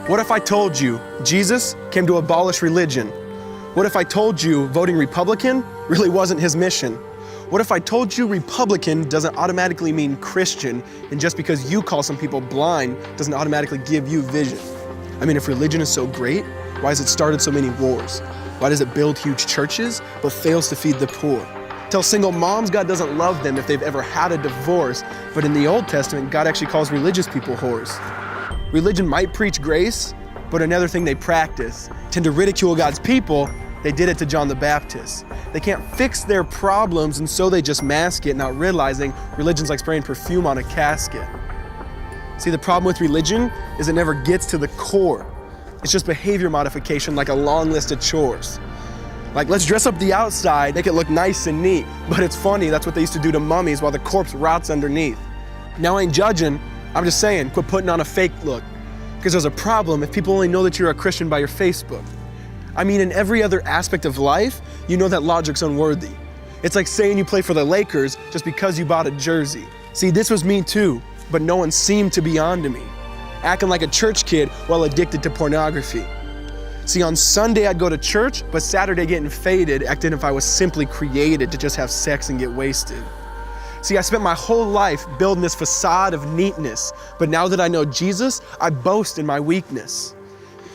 What if I told you Jesus came to abolish religion? What if I told you voting Republican really wasn't his mission? What if I told you Republican doesn't automatically mean Christian, and just because you call some people blind doesn't automatically give you vision? I mean, if religion is so great, why has it started so many wars? Why does it build huge churches but fails to feed the poor? Tell single moms God doesn't love them if they've ever had a divorce, but in the Old Testament, God actually calls religious people whores. Religion might preach grace, but another thing they practice, tend to ridicule God's people. They did it to John the Baptist. They can't fix their problems, and so they just mask it, not realizing religion's like spraying perfume on a casket. See, the problem with religion is it never gets to the core. It's just behavior modification, like a long list of chores. Like, let's dress up the outside, make it look nice and neat. But it's funny, that's what they used to do to mummies while the corpse rots underneath. Now, I ain't judging, I'm just saying, quit putting on a fake look. Because there's a problem if people only know that you're a Christian by your Facebook. I mean, in every other aspect of life, you know that logic's unworthy. It's like saying you play for the Lakers just because you bought a jersey. See, this was me too, but no one seemed to be on to me. Acting like a church kid while addicted to pornography. See, on Sunday I'd go to church, but Saturday getting faded, acting if I was simply created to just have sex and get wasted. See, I spent my whole life building this facade of neatness, but now that I know Jesus, I boast in my weakness.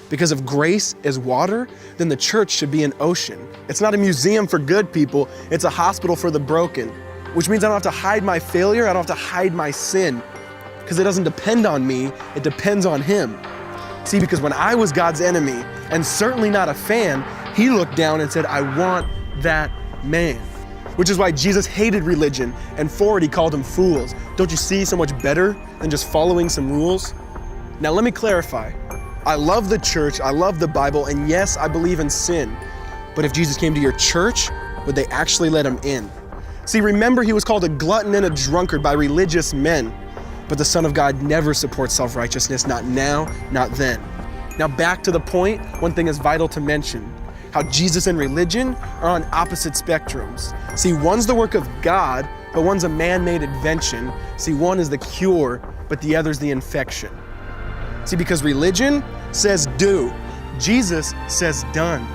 Because if grace is water, then the church should be an ocean. It's not a museum for good people, it's a hospital for the broken. Which means I don't have to hide my failure, I don't have to hide my sin. Because it doesn't depend on me, it depends on Him. See, because when I was God's enemy, and certainly not a fan, He looked down and said, I want that man. Which is why Jesus hated religion, and for it He called them fools. Don't you see so much better than just following some rules? Now let me clarify. I love the church, I love the Bible, and yes, I believe in sin. But if Jesus came to your church, would they actually let Him in? See, remember He was called a glutton and a drunkard by religious men. But the Son of God never supports self-righteousness, not now, not then. Now back to the point, one thing is vital to mention. How Jesus and religion are on opposite spectrums. See, one's the work of God, but one's a man-made invention. See, one is the cure, but the other's the infection. See, because religion says do, Jesus says done.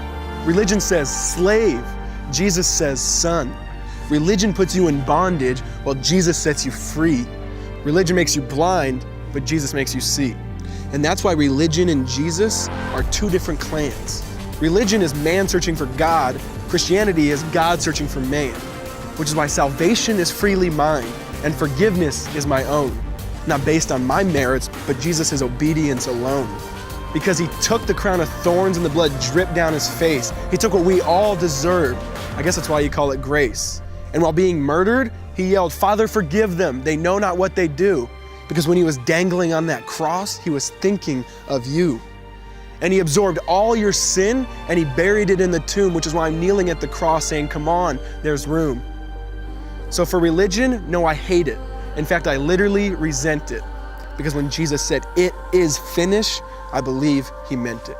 Religion says slave, Jesus says son. Religion puts you in bondage, while Jesus sets you free. Religion makes you blind, but Jesus makes you see. And that's why religion and Jesus are two different clans. Religion is man searching for God. Christianity is God searching for man. Which is why salvation is freely mine and forgiveness is my own. Not based on my merits, but Jesus' obedience alone. Because He took the crown of thorns and the blood dripped down His face. He took what we all deserved. I guess that's why you call it grace. And while being murdered, He yelled, Father, forgive them. They know not what they do. Because when He was dangling on that cross, He was thinking of you. And He absorbed all your sin and He buried it in the tomb, which is why I'm kneeling at the cross saying, come on, there's room. So for religion, no, I hate it. In fact, I literally resent it. Because when Jesus said, it is finished, I believe He meant it.